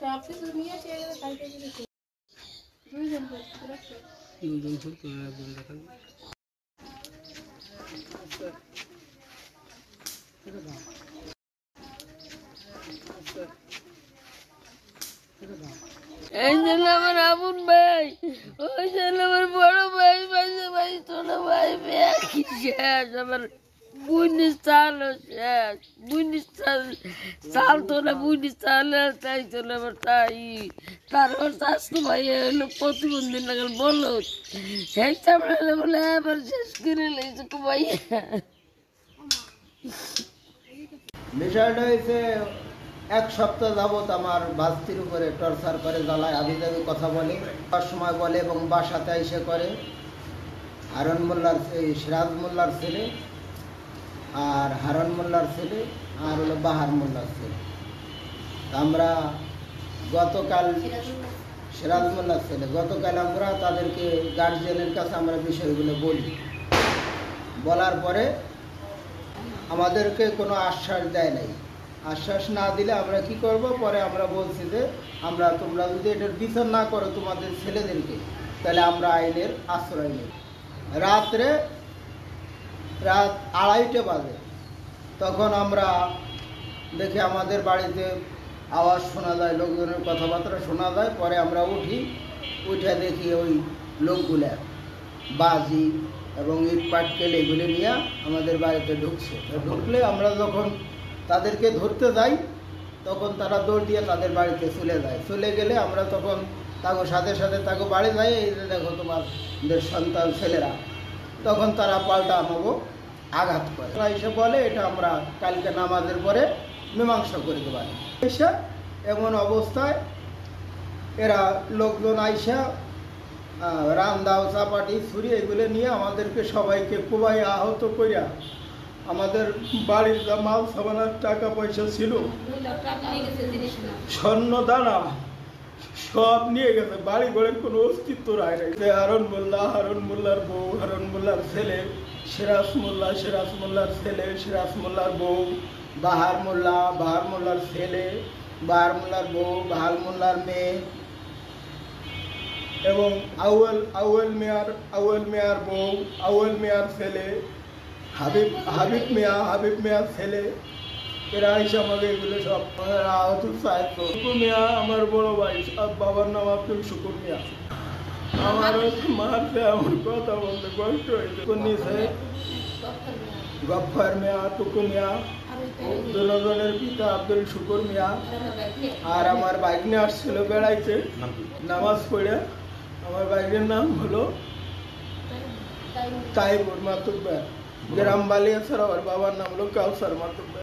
সবকিছু নিয়ে কালকে দুইজন দেখা এই জন্য আমার আপন ভাই, ওই জন্য আমার বড় ভাই, ভাই ছোট ভাই কি শেষ, আমার বুনির চালও শেষ, বুনির চাল তো না, বুনির চাল তাই তো না আমার তাই। তারপর স্বাস্থ্য ভাই হলো প্রতিবন্ধী লাগাল বললো সেই চামড়া বলে আবার শেষ করে লেগেছে ভাই। বিষয়টা হয়েছে এক সপ্তাহ যাবৎ আমার বাস্তির উপরে টর্চার করে, জ্বালায়, আবিজাবি কথা বলে, সময় বলে এবং বাসাতে এসে করে। হারুন মোল্লার সিরাজ মোল্লার ছেলে, আর হারুন মোল্লার ছেলে, আর হলো বাহার মোল্লার ছেলে। আমরা গতকাল সিরাজ মোল্লার ছেলে, গতকাল আমরা তাদেরকে গার্জিয়ানের কাছে আমরা বিষয়গুলো বলি, বলার পরে আমাদেরকে কোনো আশ্বাস দেয় নাই। আশ্বাস না দিলে আমরা কি করব, পরে আমরা বলছি যে তোমরা যদি এটার বিচার না করো তোমাদের ছেলেদেরকে, তাহলে আমরা আইনের আশ্রয় নেই। রাত 2:30 বাজে, তখন আমরা দেখি আমাদের বাড়িতে আওয়াজ শোনা যায়, লোকজনের কথাবার্তা শোনা যায়। পরে আমরা উঠে দেখি ওই লোকগুলা বাজি এবং ইট পাটকেল এগুলি নিয়ে আমাদের বাড়িতে ঢুকছে। ঢুকলে আমরা যখন তাদেরকে ধরতে যাই, তখন তারা দৌড় দিয়ে তাদের বাড়িতে চলে যায়। চলে গেলে আমরা তখন তাকে সাথে সাথে তাকে বাড়ি যাই, এই যে দেখো তোমাদের সন্তান ছেলেরা, তখন তারা পাল্টা আমাকে আঘাত করে। তারা এসে বলে এটা আমরা কালকে নামাজের পরে মীমাংসা করতে পারি। এসে এমন অবস্থায় এরা লোকজন আইসা রান্দাও, চাপাটি, ছুরি এগুলো নিয়ে আমাদেরকে সবাইকে খুবই আহত করিয়া আমাদের বাড়ির যা মাল সামানার টাকা পয়সা ছিল, স্বর্ণ দানা সব নিয়ে গেছে। বাড়ি ঘরের কোনো অস্তিত্ব রায় নাই। হারুন মোল্লার বউ, হারুন মোল্লার ছেলে, সিরাজ মোল্লার ছেলে, সিরাজ মোল্লার বউ, বাহার মোল্লার ছেলে, বাহার মোল্লার বউ, বাহার মোল্লার মেয়ে, এবং আউয়াল মিয়ার বউ, আউয়াল মিয়ার ছেলে, হাবিব মিয়ার ছেলে, এরা এসে আমাকে এগুলো সব আহত সাহায্য। শুকুর মিয়া আমার বড় ভাই, বাবার নাম আব্দুল শুকুর মিয়া। আমার মারতে আমার কথা বলতে কষ্ট হয়েছে। নিচে গফফার মিয়া, টুকু মিয়া, দুজনের পিতা আব্দুল শুকুর মিয়া। আর আমার ভাগ্নে আসছিল বেড়াইতে নামাজ পড়ে। আমার ভাগ্নের নাম হলো তাইবুর মাতুব্বার, গ্রাম বালিয়াছড়া। আমার বাবার নাম হলো কাউসার মাতুব্বার।